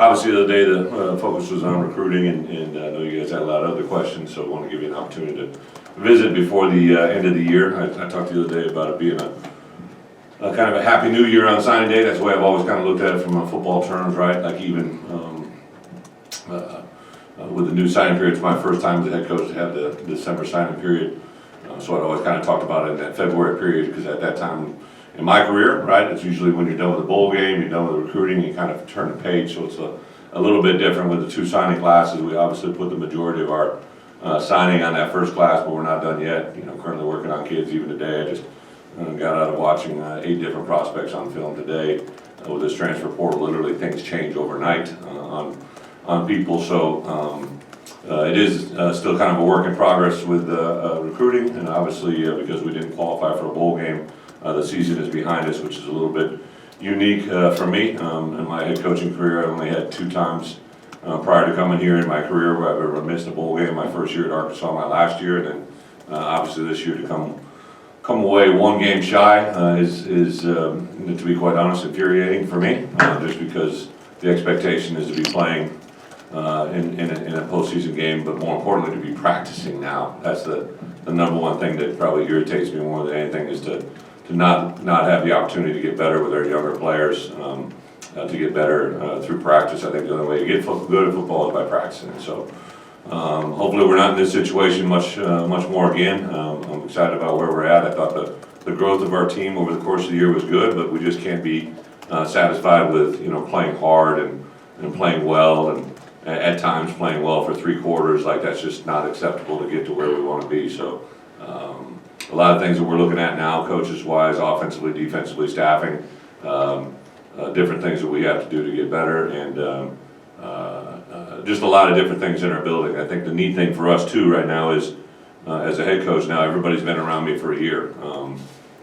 Obviously, the other day the focus was on recruiting, and I know you guys had a lot of other questions, so I want to give you an opportunity to visit before the end of the year. I talked the other day about it being a kind of a happy new year on signing day. That's the way I've always kind of looked at it from a football terms, right? Like even with the new signing period, it's my first time as a head coach to have the December signing period. So I'd always kind of talked about it in that February period, because at that time in my career, right, it's usually when you're done with the bowl game, you're done with the recruiting, you kind of turn the page. So it's a little bit different with the two signing classes. We obviously put the majority of our signing on that first class, but we're not done yet. You know, currently working on kids even today. I just got out of watching 8 different prospects on film today. With this transfer portal, literally things change overnight on people. So it is still kind of a work in progress with recruiting, and obviously because we didn't qualify for a bowl game, the season is behind us, which is a little bit unique for me. In my head coaching career, I only had 2 times prior to coming here in my career where I've ever missed a bowl game. My first year at Arkansas, my last year, and then obviously this year to come away 1 game shy is to be quite honest, infuriating for me, just because the expectation is to be playing in a postseason game, but more importantly to be practicing now. That's the number one thing that probably irritates me more than anything, is to not have the opportunity to get better with our younger players, to get better through practice. I think the only way to get good at football is by practicing. So hopefully we're not in this situation much more again. I'm excited about where we're at. I thought the growth of our team over the course of the year was good, but we just can't be satisfied with playing hard and playing well, and at times playing well for 3 quarters. Like, that's just not acceptable to get to where we want to be. So a lot of things that we're looking at now, coaches wise, offensively, defensively, staffing, different things that we have to do to get better, and just a lot of different things in our building. I think the neat thing for us too right now is, as a head coach now, everybody's been around me for a year,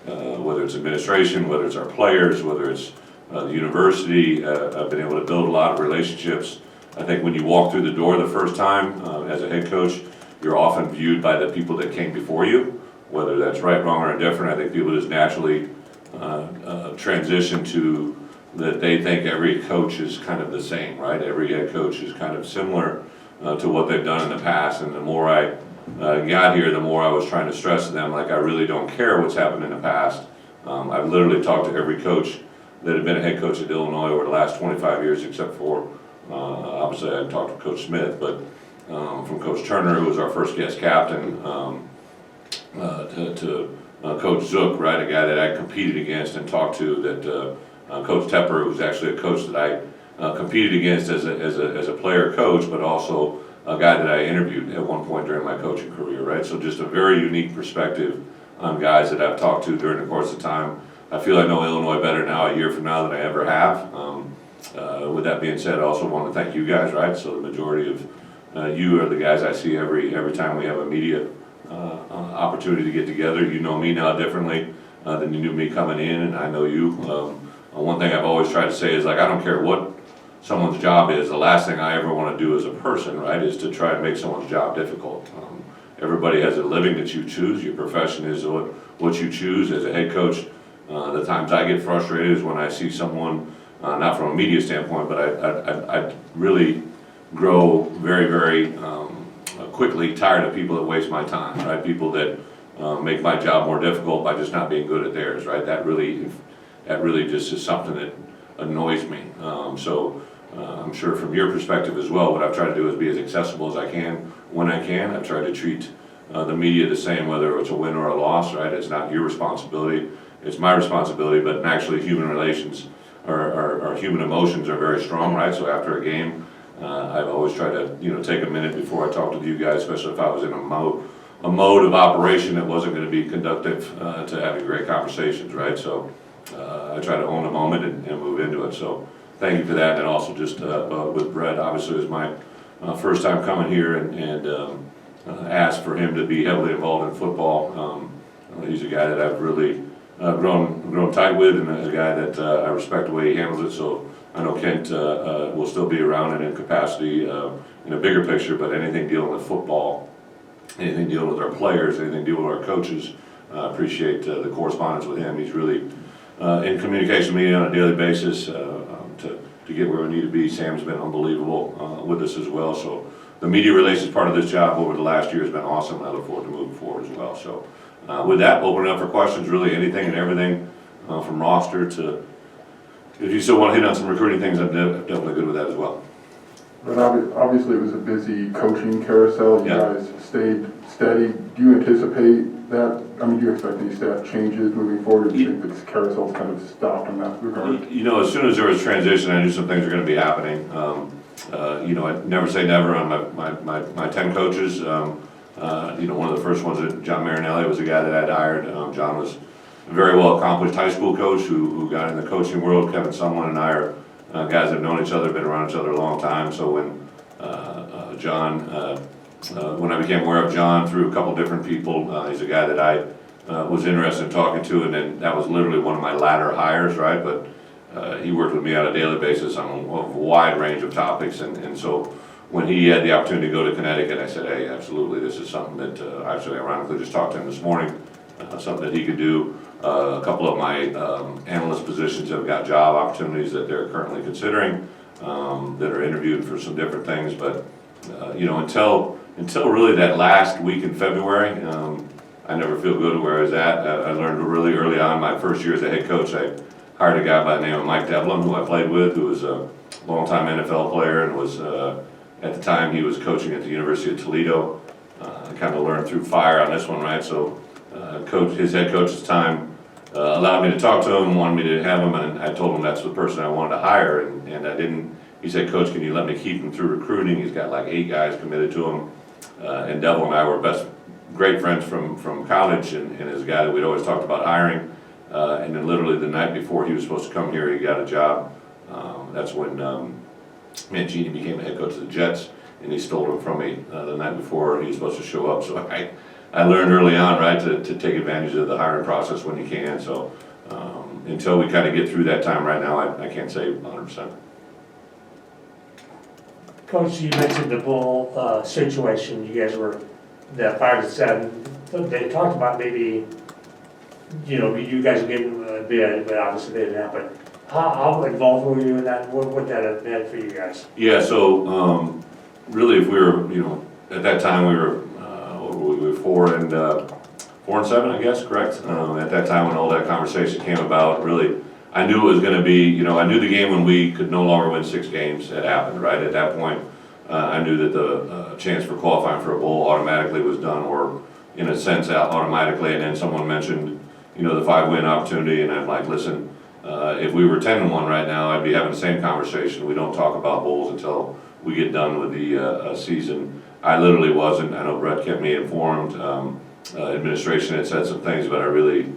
whether it's administration, whether it's our players, whether it's the university. I've been able to build a lot of relationships. I think when you walk through the door the first time as a head coach, you're often viewed by the people that came before you, whether that's right, wrong, or indifferent. I think people just naturally transition to that they think every coach is kind of the same, right? Every head coach is kind of similar to what they've done in the past. And the more I got here, the more I was trying to stress to them, like, I really don't care what's happened in the past. I've literally talked to every coach that had been a head coach at Illinois over the last 25 years, except for, obviously I talked to Coach Smith, but from Coach Turner, who was our first guest captain, to Coach Zook, right, a guy that I competed against and talked to, that Coach Tepper, who's actually a coach that I competed against as a player coach, but also a guy that I interviewed at one point during my coaching career, right? So just a very unique perspective on guys that I've talked to during the course of time. I feel I know Illinois better now, a year from now, than I ever have. With that being said, I also want to thank you guys, right? So the majority of you are the guys I see every time we have a media opportunity to get together. You know me now differently than you knew me coming in, and I know you. One thing I've always tried to say is, like, I don't care what someone's job is. The last thing I ever want to do as a person, right, is to try and make someone's job difficult. Everybody has a living that you choose. Your profession is what you choose. As a head coach, the times I get frustrated is when I see someone, not from a media standpoint, but I really grow very, very quickly tired of people that waste my time, right? People that make my job more difficult by just not being good at theirs, right? That really just is something that annoys me. So I'm sure from your perspective as well, what I've tried to do is be as accessible as I can when I can. I've tried to treat the media the same, whether it's a win or a loss, right? It's not your responsibility, it's my responsibility, but actually human relations or human emotions are very strong, right? So after a game, I've always tried to take a minute before I talk to you guys, especially if I was in a mode of operation that wasn't going to be conductive to having great conversations, right? So I try to own a moment and move into it. So thank you for that. And also just with Bret, obviously it was my first time coming here, and asked for him to be heavily involved in football. He's a guy that I've really grown tight with, and a guy that I respect the way he handles it. So I know Kent will still be around and in capacity in a bigger picture, but anything dealing with football, anything dealing with our players, anything dealing with our coaches, I appreciate the correspondence with him. He's really in communication with me on a daily basis to get where we need to be. Sam's been unbelievable with us as well. So the media relations part of this job over the last year has been awesome, and I look forward to moving forward as well. So with that, open it up for questions, really anything and everything from roster to, if you still want to hit on some recruiting things, I'm definitely good with that as well. But obviously it was a busy coaching carousel. You Yeah. guys stayed steady. Do you anticipate that? I mean, do you expect any staff changes moving forward? Or do you think this carousel's kind of stopped in that regard? You know, as soon as there was transition, I knew some things were going to be happening. You know, I never say never on my 10 coaches. You know, one of the first ones, John Marinelli, was a guy that I'd hired. John was a very well accomplished high school coach who got in the coaching world. Kevin Sumlin and I are guys that have known each other, been around each other a long time. So when John, when I became aware of John through a couple different people, he's a guy that I was interested in talking to, and then that was literally one of my latter hires, right? But he worked with me on a daily basis on a wide range of topics, and so when he had the opportunity to go to Connecticut, I said, hey, absolutely, this is something that actually ironically just talked to him this morning, something that he could do. A couple of my analyst positions have got job opportunities that they're currently considering, that are interviewed for some different things, but you know, until really that last week in February, I never feel good where I was at. I learned really early on, my first year as a head coach, I hired a guy by the name of Mike Devlin, who I played with, who was a longtime NFL player and was, at the time, he was coaching at the University of Toledo. I kind of learned through fire on this one, right? So his head coach's time allowed me to talk to him, wanted me to have him, and I told him that's the person I wanted to hire, and I didn't. He said, Coach, can you let me keep him through recruiting? He's got like 8 guys committed to him, and Devil and I were great friends from college, and is a guy that we'd always talked about hiring. And then literally the night before he was supposed to come here, he got a job. That's when Mancini became the head coach of the Jets, and he stole him from me the night before he was supposed to show up. So I learned early on, right, to take advantage of the hiring process when you can. So until we kind of get through that time right now, I can't say 100%. Coach, you mentioned the bull situation. You guys were the 5-7. They talked about maybe, you know, you guys gave them a bid, but obviously they didn't happen. How involved were you in that? What would that have meant for you guys? Yeah, so really, if we were, you know, at that time we were 4-7, I guess, correct? At that time when all that conversation came about, really, I knew it was going to be, you know, I knew the game when we could no longer win 6 games had happened, right? At that point, I knew that the chance for qualifying for a bowl automatically was done, or in a sense automatically, and then someone mentioned, you know, the 5-win opportunity, and I'm like, listen, if we were 10-1 right now, I'd be having the same conversation. We don't talk about bowls until we get done with the season. I literally wasn't. I know Bret kept me informed. Administration had said some things, but I really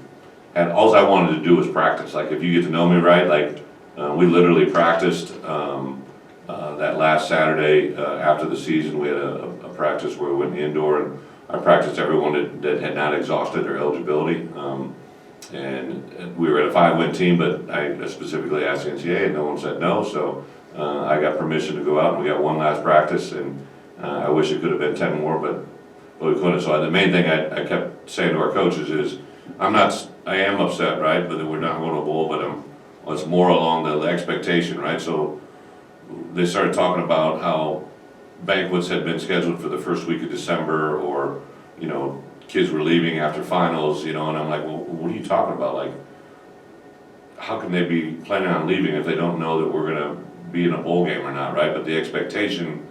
had, all I wanted to do was practice. Like, if you get to know me right, like, we literally practiced that last Saturday after the season. We had a practice where we went indoor, and I practiced everyone that had not exhausted their eligibility. And we were at a 5-win team, but I specifically asked the NCAA, and no one said no, so I got permission to go out, and we got one last practice, and I wish it could have been 10 more, but we couldn't. So the main thing I kept saying to our coaches is, I am upset, right, but we're not going to bowl, but it's more along the expectation, right? So they started talking about how banquets had been scheduled for the first week of December, or, you know, kids were leaving after finals, you know, and I'm like, well, what are you talking about? Like, how can they be planning on leaving if they don't know that we're going to be in a bowl game or not, right? But the expectation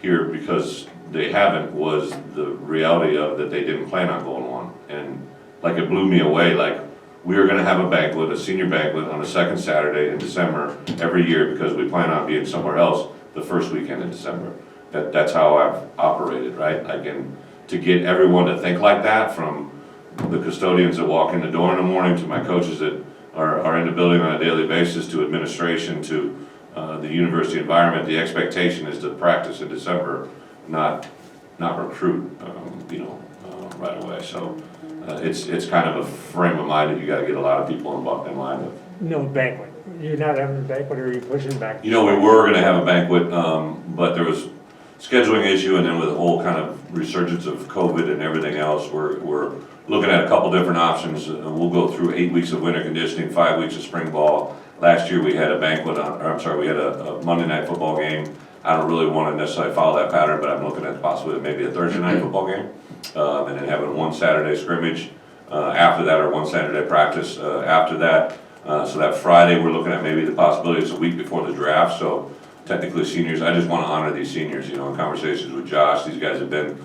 here, because they haven't, was the reality of that they didn't plan on going on. And like, it blew me away. Like, we are going to have a banquet, a senior banquet, on the second Saturday in December every year, because we plan on being somewhere else the first weekend in December. That's how I've operated, right? Like, and to get everyone to think like that, from the custodians that walk in the door in the morning, to my coaches that are in the building on a daily basis, to administration, to the university environment, the expectation is to practice in December, not recruit, you know, right away. So it's kind of a frame of mind that you got to get a lot of people in line with. No banquet. You're not having a banquet, or are you pushing back? You know, we were going to have a banquet, but there was scheduling issue, and then with the whole kind of resurgence of COVID and everything else, we're looking at a couple different options. We'll go through 8 weeks of winter conditioning, 5 weeks of spring ball, last year we had a banquet we had a Monday night football game. I don't really want to necessarily follow that pattern, but I'm looking at possibly maybe a Thursday night football game, and then having one Saturday scrimmage after that, or one Saturday practice after that. So that Friday, we're looking at maybe the possibility it's a week before the draft, so technically seniors, I just want to honor these seniors, in conversations with Josh, these guys have been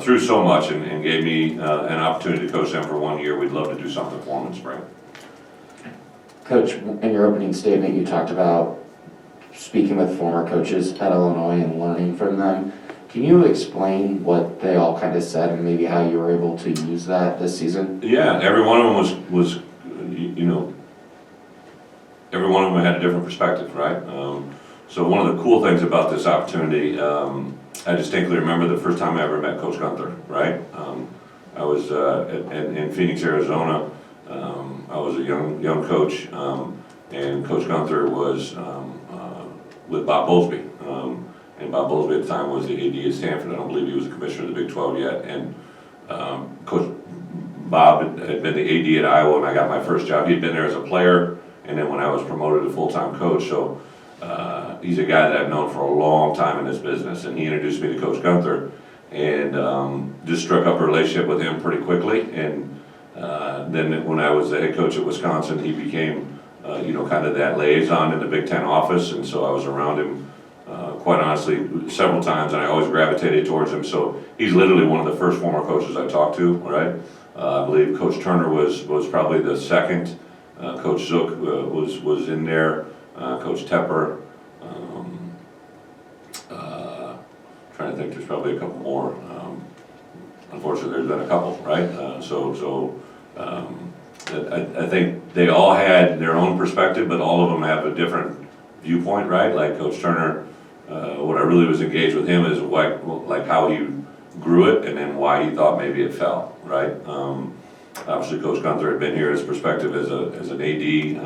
through so much and gave me an opportunity to coach them for 1 year. We'd love to do something for them in spring. Coach, in your opening statement, you talked about speaking with former coaches at Illinois and learning from them. Can you explain what they all kind of said and maybe how you were able to use that this season? Yeah, every one of them was every one of them had a different perspective, right? So one of the cool things about this opportunity, I distinctly remember the first time I ever met Coach Gunther, right? I was in Phoenix, Arizona. I was a young coach, and Coach Gunther was with Bob Bowlesby. And Bob Bowlesby at the time was the AD at Stanford. I don't believe he was the commissioner of the Big 12 yet. And Coach Bob had been the AD at Iowa when I got my first job. He'd been there as a player, and then when I was promoted to full-time coach. So he's a guy that I've known for a long time in this business, and he introduced me to Coach Gunther, and just struck up a relationship with him pretty quickly. And then when I was the head coach at Wisconsin, he became kind of that liaison in the Big Ten office, and so I was around him quite honestly several times, and I always gravitated towards him. So he's literally one of the first former coaches I talked to, right? I believe Coach Turner was probably the second. Coach Zook was in there. Coach Tepper. Trying to think, there's probably a couple more. Unfortunately, there's been a couple, right? I think they all had their own perspective, but all of them have a different viewpoint, right? Like Coach Turner, what I really was engaged with him is like how he grew it and then why he thought maybe it fell, right? Obviously, Coach Gunther had been here, his perspective as an AD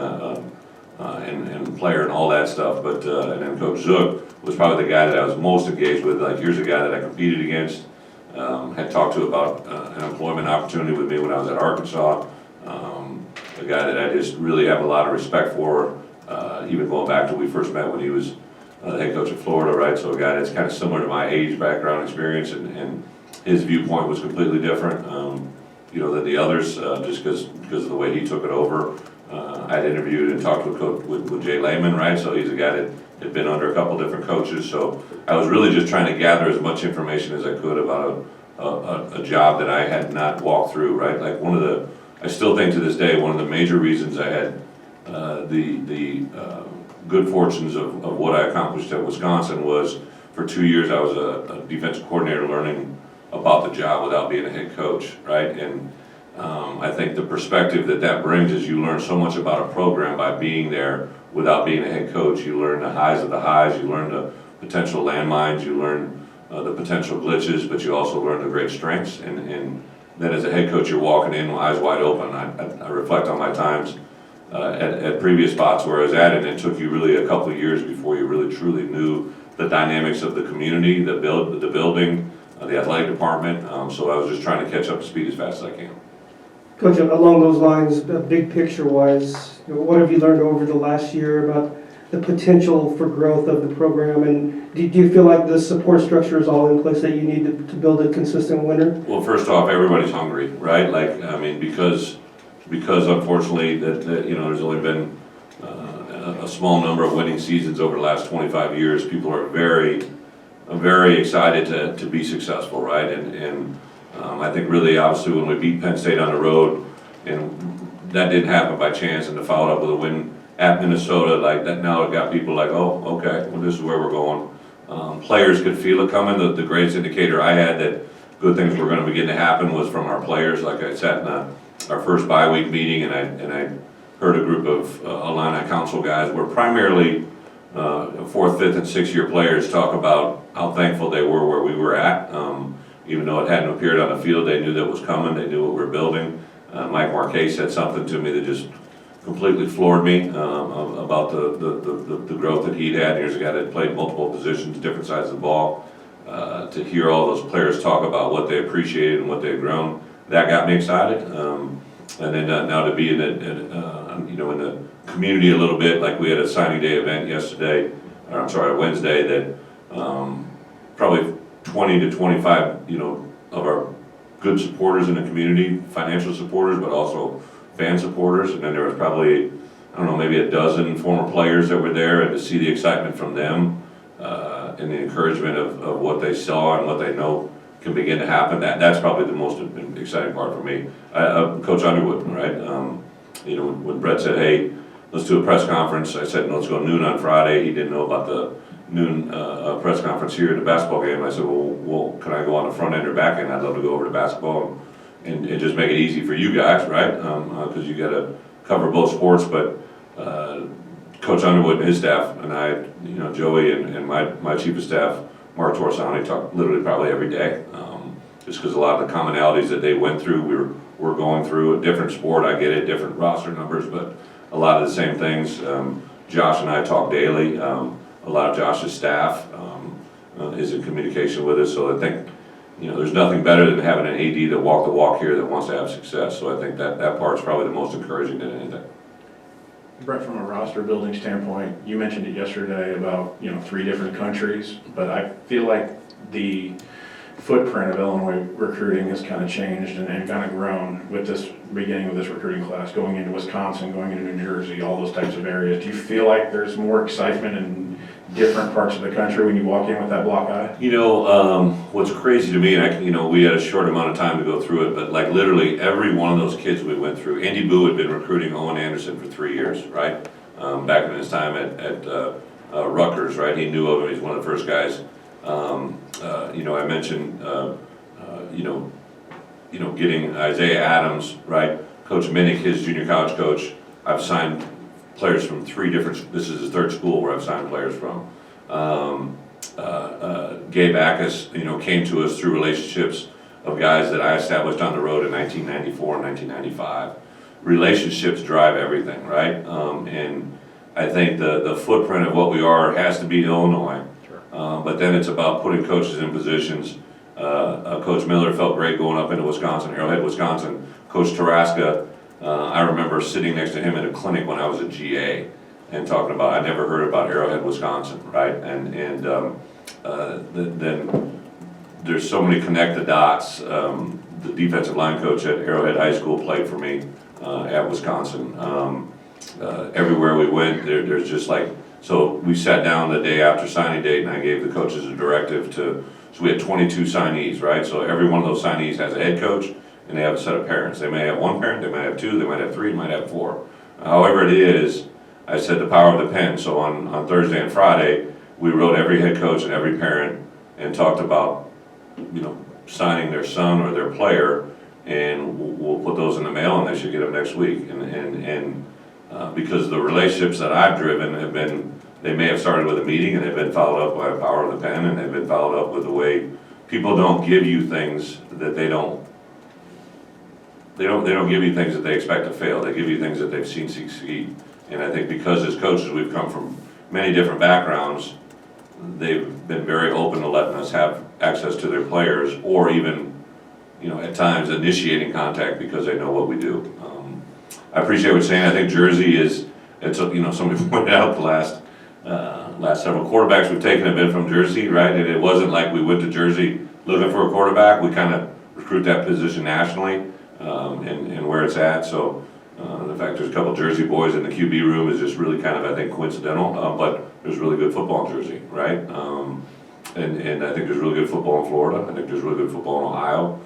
and player and all that stuff, but and then Coach Zook was probably the guy that I was most engaged with. Like, here's a guy that I competed against, had talked to about an employment opportunity with me when I was at Arkansas. A guy that I just really have a lot of respect for, even going back to when we first met when he was the head coach of Florida, right? So a guy that's kind of similar to my age, background, experience, and his viewpoint was completely different, than the others, just because of the way he took it over. I'd interviewed and talked with Jay Lehman, right? So he's a guy that had been under a couple different coaches. So I was really just trying to gather as much information as I could about a job that I had not walked through, right? Like I still think to this day, one of the major reasons I had the good fortunes of what I accomplished at Wisconsin was for 2 years I was a defensive coordinator learning about the job without being a head coach, right? And I think the perspective that brings is you learn so much about a program by being there without being a head coach. You learn the highs of the highs, you learn the potential landmines, you learn the potential glitches, but you also learn the great strengths. And then as a head coach, you're walking in eyes wide open. I reflect on my times at previous spots where I was at, and it took you really a couple of years before you really truly knew the dynamics of the community, the building, the athletic department. So I was just trying to catch up to speed as fast as I can. Coach, along those lines, big picture-wise, what have you learned over the last year about the potential for growth of the program? And do you feel like the support structure is all in place that you need to build a consistent winner? Well, first off, everybody's hungry, right? Like, I mean, because unfortunately that there's only been a small number of winning seasons over the last 25 years. People are very excited to be successful, right? And I think really, obviously, when we beat Penn State on the road, and that didn't happen by chance, and to follow up with a win at Minnesota, like that, now it got people like, oh, okay, well, this is where we're going. Players could feel it coming. The greatest indicator I had that good things were going to begin to happen was from our players. Like I sat in our first bye-week meeting, and I heard a group of Illini Council guys were primarily fourth, fifth, and sixth-year players talk about how thankful they were where we were at. Even though it hadn't appeared on the field, they knew that was coming. They knew what we were building. Mike Marquez said something to me that just completely floored me about the growth that he'd had. Here's a guy that played multiple positions, different sides of the ball. To hear all those players talk about what they appreciated and what they'd grown, that got me excited. And then now to be in the community a little bit, like we had a signing day event yesterday, or I'm sorry, Wednesday, that probably 20 to 25, of our good supporters in the community, financial supporters, but also fan supporters, and then there was probably, I don't know, maybe a dozen former players that were there, and to see the excitement from them, and the encouragement of what they saw and what they know can begin to happen, that's probably the most exciting part for me. Coach Underwood, right? When Bret said, hey, let's do a press conference, I said, no, let's go noon on Friday. He didn't know about the noon press conference here at the basketball game. I said, well, can I go on the front end or back end? I'd love to go over to basketball and just make it easy for you guys, right? Because you got to cover both sports, but Coach Underwood and his staff and I, Joey and my chief of staff, Mark Torsani, talk literally probably every day, just because a lot of the commonalities that they went through, we're going through. A different sport, I get it, different roster numbers, but a lot of the same things. Josh and I talk daily. A lot of Josh's staff is in communication with us, so I think there's nothing better than having an AD that walked the walk here that wants to have success. So I think that part's probably the most encouraging than anything. Brett, from a roster building standpoint, you mentioned it yesterday about 3 different countries, but I feel like the footprint of Illinois recruiting has kind of changed and kind of grown with this beginning of this recruiting class, going into Wisconsin, going into New Jersey, all those types of areas. Do you feel like there's more excitement in different parts of the country when you walk in with that block eye? What's crazy to me, and we had a short amount of time to go through it, but like literally every one of those kids we went through, Andy Boo had been recruiting Owen Anderson for 3 years, right? Back in his time at Rutgers, right? He knew of him, he's one of the first guys. I mentioned, getting Isaiah Adams, right? Coach Minnick, his junior college coach, I've signed players from 3 different, this is his 3rd school where I've signed players from. Gabe Ackus, came to us through relationships of guys that I established on the road in 1994 and 1995. Relationships drive everything, right? And I think the footprint of what we are has to be Illinois. But then it's about putting coaches in positions. Coach Miller felt great going up into Wisconsin, Arrowhead, Wisconsin. Coach Taraska, I remember sitting next to him at a clinic when I was a GA and talking about, I never heard about Arrowhead, Wisconsin, right? And then there's so many connect the dots. The defensive line coach at Arrowhead High School played for me at Wisconsin. Everywhere we went, there's just like, so we sat down the day after signing date and I gave the coaches a directive so we had 22 signees, right? So every one of those signees has a head coach and they have a set of parents. They may have 1 parent, they might have 2, they might have 3, they might have 4. However it is, I said the power of the pen. So on Thursday and Friday, we wrote every head coach and every parent and talked about, signing their son or their player, and we'll put those in the mail and they should get them next week. And because the relationships that I've driven have been, they may have started with a meeting and they've been followed up by the power of the pen, and they've been followed up with the way people don't give you things that they don't give you things that they expect to fail. They give you things that they've seen succeed. And I think because as coaches we've come from many different backgrounds, they've been very open to letting us have access to their players, or even, at times initiating contact because they know what we do. I appreciate what you're saying. I think Jersey somebody pointed out the last several quarterbacks we've taken have been from Jersey, right? And it wasn't like we went to Jersey looking for a quarterback. We kind of recruit that position nationally and where it's at. So the fact there's a couple Jersey boys in the QB room is just really kind of, I think, coincidental. But there's really good football in Jersey, right? And I think there's really good football in Florida. I think there's really good football in Ohio,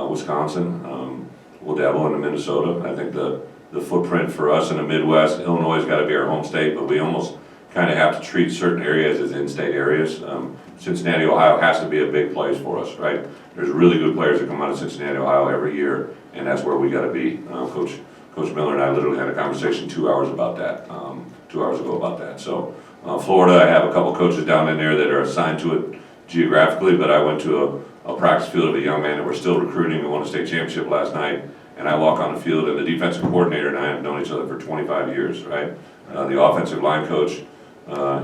Wisconsin. We'll dabble into Minnesota. I think the footprint for us in the Midwest, Illinois has got to be our home state, but we almost kind of have to treat certain areas as in-state areas. Cincinnati, Ohio has to be a big place for us, right? There's really good players that come out of Cincinnati, Ohio every year, and that's where we got to be. Coach Miller and I literally had a conversation 2 hours about that, 2 hours ago about that. So Florida, I have a couple coaches down in there that are assigned to it geographically, but I went to a practice field of a young man that we're still recruiting. We won a state championship last night, and I walk on the field, and the defensive coordinator and I have known each other for 25 years, right? The offensive line coach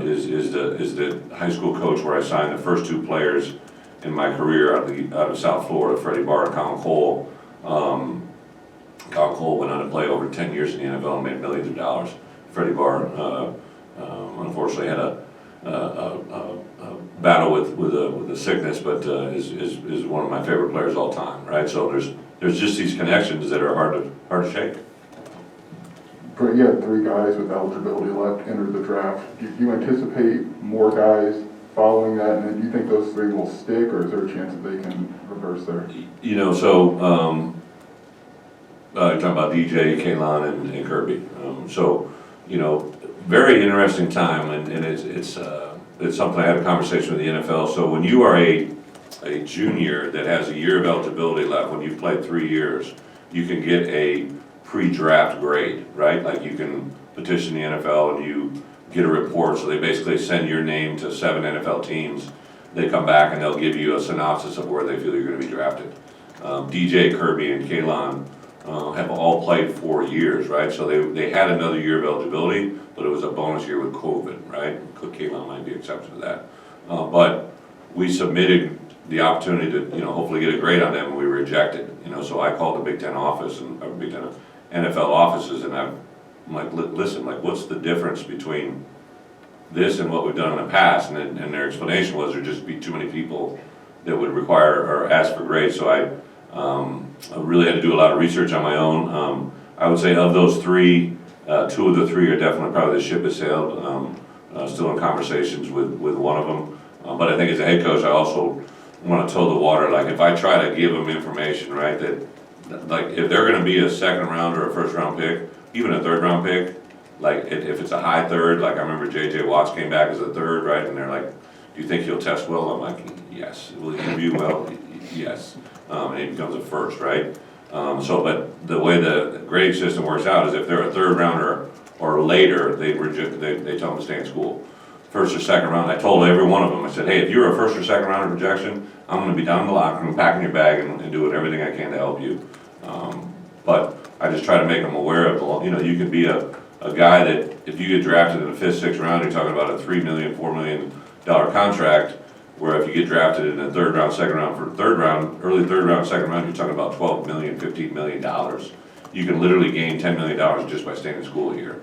is the high school coach where I signed the first 2 players in my career out of South Florida, Freddie Barr and Colin Cole. Colin Cole went on to play over 10 years in the NFL and made millions of dollars. Freddie Barr, unfortunately had a battle with a sickness, but is one of my favorite players all time, right? So there's just these connections that are hard to shake. Brett, you had 3 guys with eligibility left enter the draft. Do you anticipate more guys following that, and then do you think those 3 will stick, or is there a chance that they can reverse there? You know, so you're talking about DJ, Kalon, and Kirby. So, you know, very interesting time, and it's something I had a conversation with the NFL. So when you are a junior that has a year of eligibility left, when you've played 3 years, you can get a pre-draft grade, right? Like you can petition the NFL and you get a report, so they basically send your name to 7 NFL teams. They come back and they'll give you a synopsis of where they feel you're gonna be drafted. DJ, Kirby, and Kalon have all played 4 years, right? So they had another year of eligibility, but it was a bonus year with COVID, right? Kalon might be an exception to that. But we submitted the opportunity to, you know, hopefully get a grade on them, and we were rejected. You know, so I called the Big Ten office and Big Ten NFL offices, and I'm like, listen, like, what's the difference between this and what we've done in the past? And their explanation was there'd just be too many people that would require or ask for grades. So I really had to do a lot of research on my own. I would say of those 3, 2 of the 3 are definitely probably the ship has sailed. Still in conversations with one of them. But I think as a head coach, I also want to toe the water. Like if I try to give them information, right, that like if they're going to be a second round or a first round pick, even a third round pick, like if it's a high third, like I remember J.J. Watts came back as a third, right, and they're like, do you think he'll test well? I'm like, yes. Will he interview well? Yes. And he becomes a first, right? But the way the grading system works out is if they're a third rounder or later, they tell them to stay in school. First or second round, I told every one of them, I said, hey, if you're a first or second rounder projection, I'm going to be down in the locker room, packing your bag and doing everything I can to help you. But I just try to make them aware of, you know, you can be a guy that if you get drafted in the 5th, 6th round, you're talking about a $3 million, $4 million contract, where if you get drafted in the 3rd round, 2nd round, for third round, early 3rd round, 2nd round, you're talking about $12 million, $15 million. You can literally gain $10 million just by staying in school a year.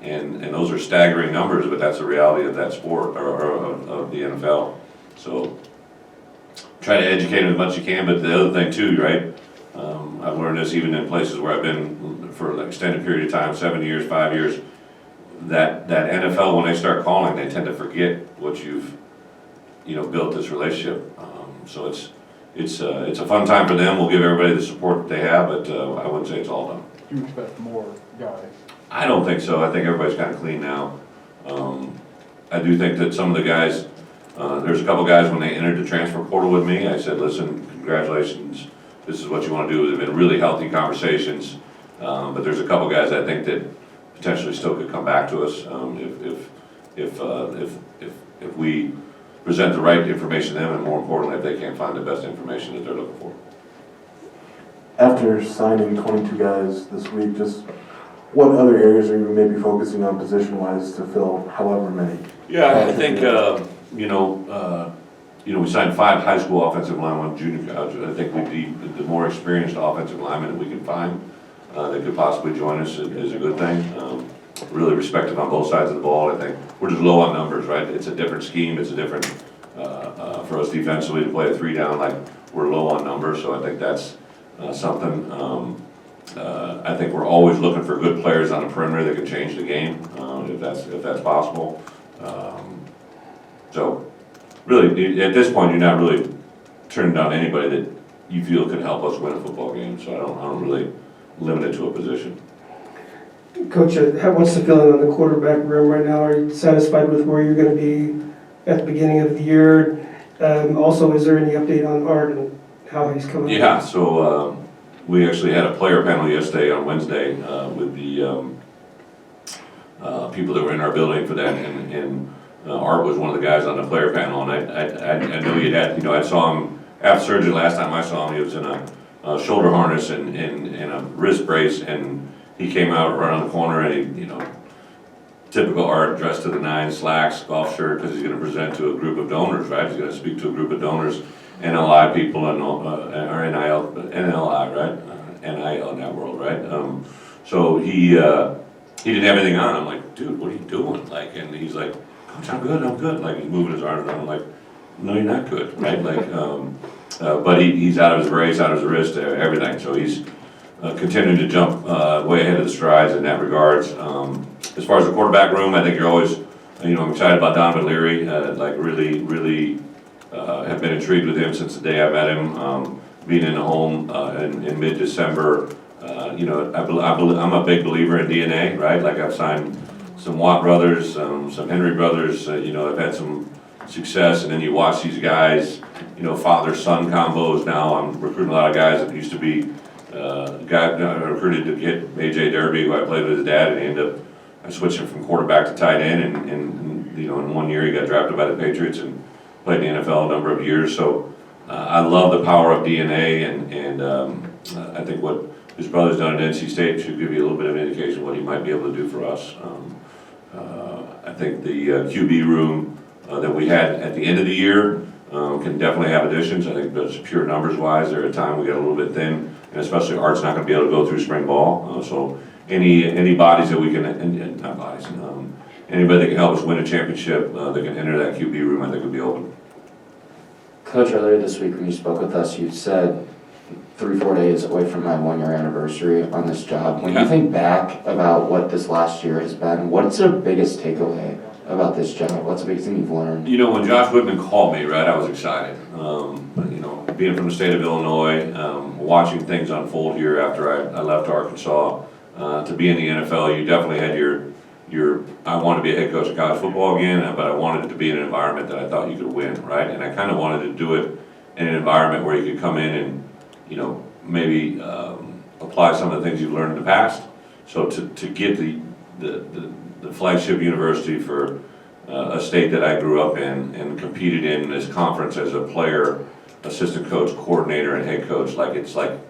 And those are staggering numbers, but that's the reality of that sport, or of the NFL. So try to educate them as much as you can, but the other thing too, right? I've learned this even in places where I've been for an extended period of time, 7 years, 5 years, that NFL, when they start calling, they tend to forget what you've, you know, built this relationship. So it's a fun time for them. We'll give everybody the support that they have, but I wouldn't say it's all done. Do you expect more guys? I don't think so. I think everybody's kind of clean now. I do think that some of the guys, there's a couple guys when they entered the transfer portal with me, I said, listen, congratulations, this is what you want to do. They've been really healthy conversations, but there's a couple guys I think that potentially still could come back to us if we present the right information to them, and more importantly, if they can't find the best information that they're looking for. After signing 22 guys this week, just what other areas are you maybe focusing on position-wise to fill however many? Yeah, I think, we signed 5 high school offensive linemen, 1 junior college. I think the more experienced offensive linemen that we can find that could possibly join us is a good thing. Really respected on both sides of the ball. I think we're just low on numbers, right? It's a different scheme. It's a different, for us defensively to play a 3 down, like we're low on numbers. So I think that's something. I think we're always looking for good players on the perimeter that can change the game, if that's possible. So really, at this point, you're not really turning down anybody that you feel could help us win a football game. So I don't really limit it to a position. Coach, what's the feeling on the quarterback room right now? Are you satisfied with where you're going to be at the beginning of the year? Also, is there any update on Art and how he's coming? Yeah, so we actually had a player panel yesterday on Wednesday with the people that were in our building for that, and Art was one of the guys on the player panel, and I know he had, I saw him after surgery last time I saw him. He was in a shoulder harness and a wrist brace, and he came out right on the corner, and he, typical Art, dressed to the nines, slacks, golf shirt, because he's going to present to a group of donors, right? He's going to speak to a group of donors, NLI people, or NIL, NLI, right? NIL in that world, right? So he didn't have anything on. I'm like, dude, what are you doing? Like, and he's like, Coach, I'm good. Like, he's moving his arms around. I'm like, no, you're not good, right? Like, but he's out of his brace, out of his wrist, everything. So he's continuing to jump way ahead of the strides in that regards. As far as the quarterback room, I think you're always, I'm excited about Donovan Leary. Like, really have been intrigued with him since the day I met him. Being in the home in mid-December, I'm a big believer in DNA, right? Like, I've signed some Watt brothers, some Henry brothers. I've had some success, and then you watch these guys, father-son combos. Now I'm recruiting a lot of guys that used to be I recruited to get AJ Derby, who I played with his dad, and he ended up switching from quarterback to tight end, and in 1 year he got drafted by the Patriots and played in the NFL a number of years. So I love the power of DNA, and I think what his brother's done at NC State should give you a little bit of an indication of what he might be able to do for us. I think the QB room that we had at the end of the year can definitely have additions. I think that's pure numbers wise. There at a time we got a little bit thin, and especially Art's not going to be able to go through spring ball. So any bodies that we can, and not bodies, anybody that can help us win a championship that can enter that QB room, I think would be open. Coach, earlier this week when you spoke with us, you said 3-4 days away from my 1-year anniversary on this job. When you think back about what this last year has been, what's the biggest takeaway about this job? What's the biggest thing you've learned? When Josh Whitman called me, right, I was excited. Being from the state of Illinois, watching things unfold here after I left Arkansas, to be in the NFL, you definitely had I wanted to be a head coach of college football again, but I wanted it to be in an environment that I thought you could win, right? And I kind of wanted to do it in an environment where you could come in and, maybe apply some of the things you've learned in the past. So to get the flagship university for a state that I grew up in and competed in this conference as a player, assistant coach, coordinator, and head coach, it's like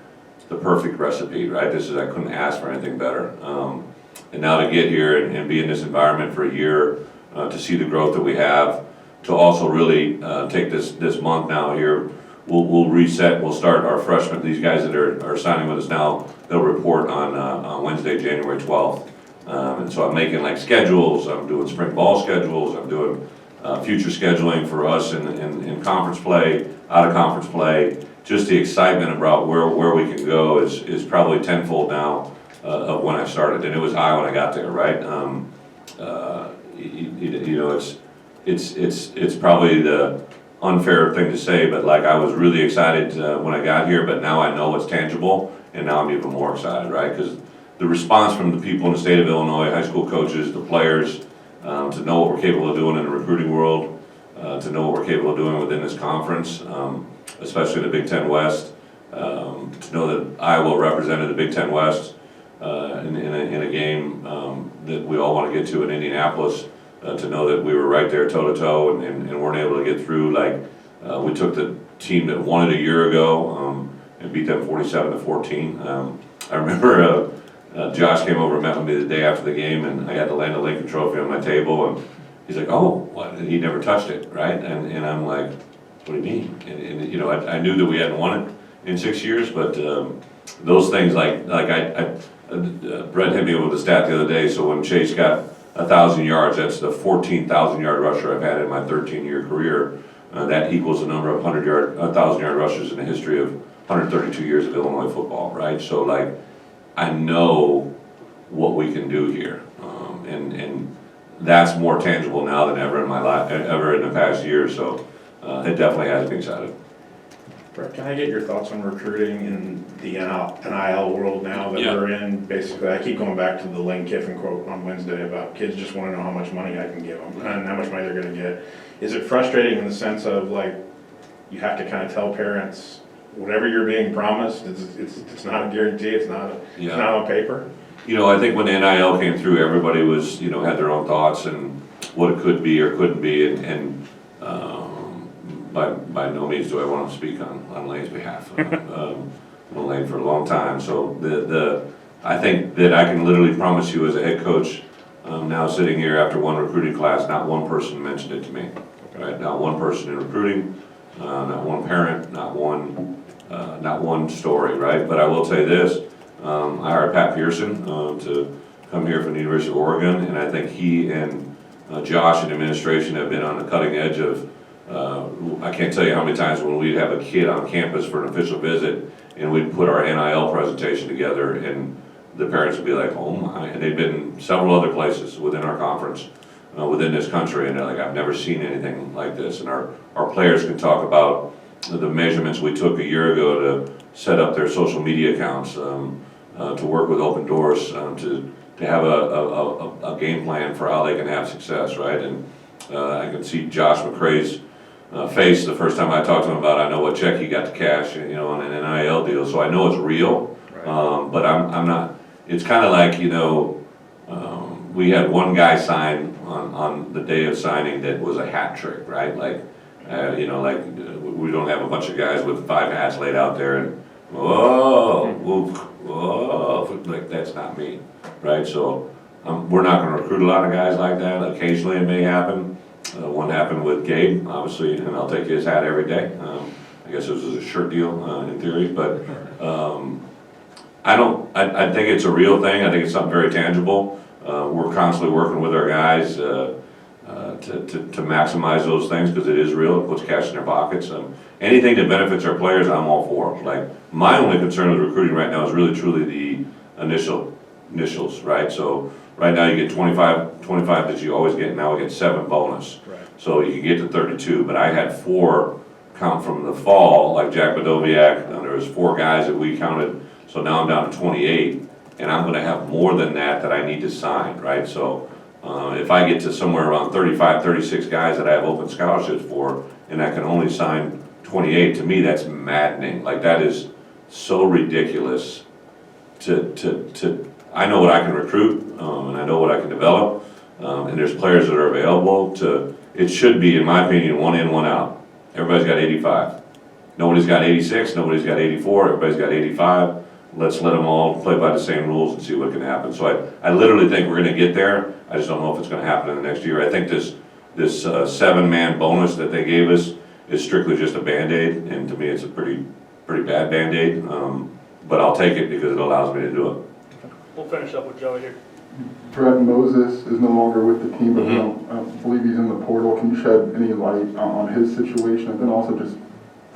the perfect recipe, right? I couldn't ask for anything better. And now to get here and be in this environment for a year, to see the growth that we have, to also really take this month now here, we'll reset, we'll start our freshmen, these guys that are signing with us now, they'll report on Wednesday, January 12th. And so I'm making schedules, I'm doing spring ball schedules, I'm doing future scheduling for us in conference play, out of conference play. Just the excitement about where we can go is probably tenfold now of when I started, and it was high when I got there, right? It's probably the unfair thing to say, but I was really excited when I got here, but now I know it's tangible, and now I'm even more excited, right? Because the response from the people in the state of Illinois, high school coaches, the players, to know what we're capable of doing in the recruiting world, to know what we're capable of doing within this conference, especially the Big Ten West, to know that Iowa represented the Big Ten West in a game that we all want to get to in Indianapolis, to know that we were right there toe-to-toe and weren't able to get through. We took the team that won it a year ago and beat them 47-14. I remember Josh came over and met with me the day after the game, and I had the Land of Lincoln trophy on my table, and he's like, "Oh, what?" And he never touched it, right? And I'm like, "What do you mean?" And I knew that we hadn't won it in 6 years, but those things Bret hit me with a stat the other day. So when Chase got 1,000 yards, that's the 14,000-yard rusher I've had in my 13-year career. That equals the number of 1,000-yard rushers in the history of 132 years of Illinois football, right? So I know what we can do here, and that's more tangible now than ever in my life, ever in the past year. So it definitely has me excited. Brett, can I get your thoughts on recruiting in the NIL world now that we're in? Basically, I keep going back to the Lane Kiffin quote on Wednesday about kids just want to know how much money I can give them and how much money they're going to get. Is it frustrating in the sense of you have to kind of tell parents whatever you're being promised, it's not a guarantee, it's not on paper? I think when the NIL came through, everybody was, had their own thoughts and what it could be or couldn't be, and by no means do I want to speak on Lane's behalf. I've known Lane for a long time, so I think that I can literally promise you as a head coach, now sitting here after one recruiting class, not one person mentioned it to me, right? Not one person in recruiting, not one parent, not one story, right? But I will tell you this, I hired Pat Pearson to come here from the University of Oregon, and I think he and Josh and administration have been on the cutting edge of, I can't tell you how many times when we'd have a kid on campus for an official visit, and we'd put our NIL presentation together, and the parents would be like, oh my, and they've been several other places within our conference, within this country, and they're like, I've never seen anything like this. And our players can talk about the measurements we took a year ago to set up their social media accounts, to work with Open Doors, to have a game plan for how they can have success, right? And I can see Josh McCray's face the first time I talked to him about, I know what check he got to cash, you know, on an NIL deal, so I know it's real. But I'm not, it's kind of like, you know, we had one guy sign on the day of signing that was a hat trick, right? Like, you know, like, we don't have a bunch of guys with 5 hats laid out there and, whoa, whoop, whoa, like, that's not me, right? So, we're not gonna recruit a lot of guys like that. Occasionally it may happen. One happened with Gabe, obviously, and I'll take his hat every day. I guess it was a shirt deal, in theory, but, I think it's a real thing. I think it's something very tangible. We're constantly working with our guys, to maximize those things, because it is real, it puts cash in their pockets. Anything that benefits our players, I'm all for. Like, my only concern with recruiting right now is really truly the initials, right? So, right now you get 25 that you always get, now we get 7 bonus. Right. So you can get to 32, but I had 4 count from the fall, like Jack Badoviak, and there was 4 guys that we counted, so now I'm down to 28, and I'm gonna have more than that I need to sign, right? So, if I get to somewhere around 35, 36 guys that I have open scholarships for, and I can only sign 28, to me, that's maddening. Like, that is so ridiculous I know what I can recruit, and I know what I can develop, and there's players that are available it should be, in my opinion, 1 in, 1 out. Everybody's got 85. Nobody's got 86, nobody's got 84, everybody's got 85. Let's let them all play by the same rules and see what can happen. So I literally think we're gonna get there. I just don't know if it's gonna happen in the next year. I think this 7-man bonus that they gave us is strictly just a Band-Aid, and to me, it's a pretty bad Band-Aid. But I'll take it because it allows me to do it. We'll finish up with Joey here. Brett Moses is no longer with the team, but I don't believe he's in the portal. Can you shed any light on his situation? And then also just,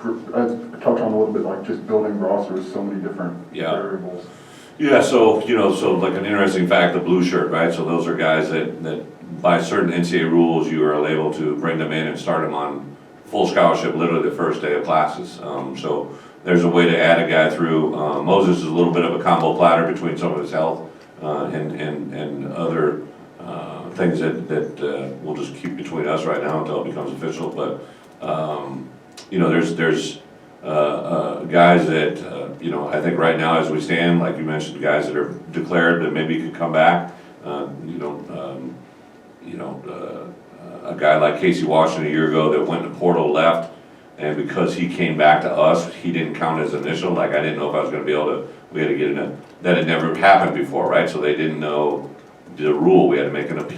touch on a little bit, like just building rosters, so many different variables. Yeah, so like an interesting fact, the blue shirt, right? So those are guys that by certain NCAA rules, you are able to bring them in and start them on full scholarship literally the first day of classes. So there's a way to add a guy through. Moses is a little bit of a combo platter between some of his health and other things that we'll just keep between us right now until it becomes official. But there's guys that I think right now as we stand, like you mentioned, guys that are declared that maybe could come back. A guy like Casey Washington a year ago that went to portal, left, and because he came back to us, he didn't count as initial. Like, I didn't know if I was going to be able to. We had to get in that had never happened before, right? So they didn't know the rule. We had to make an appeal.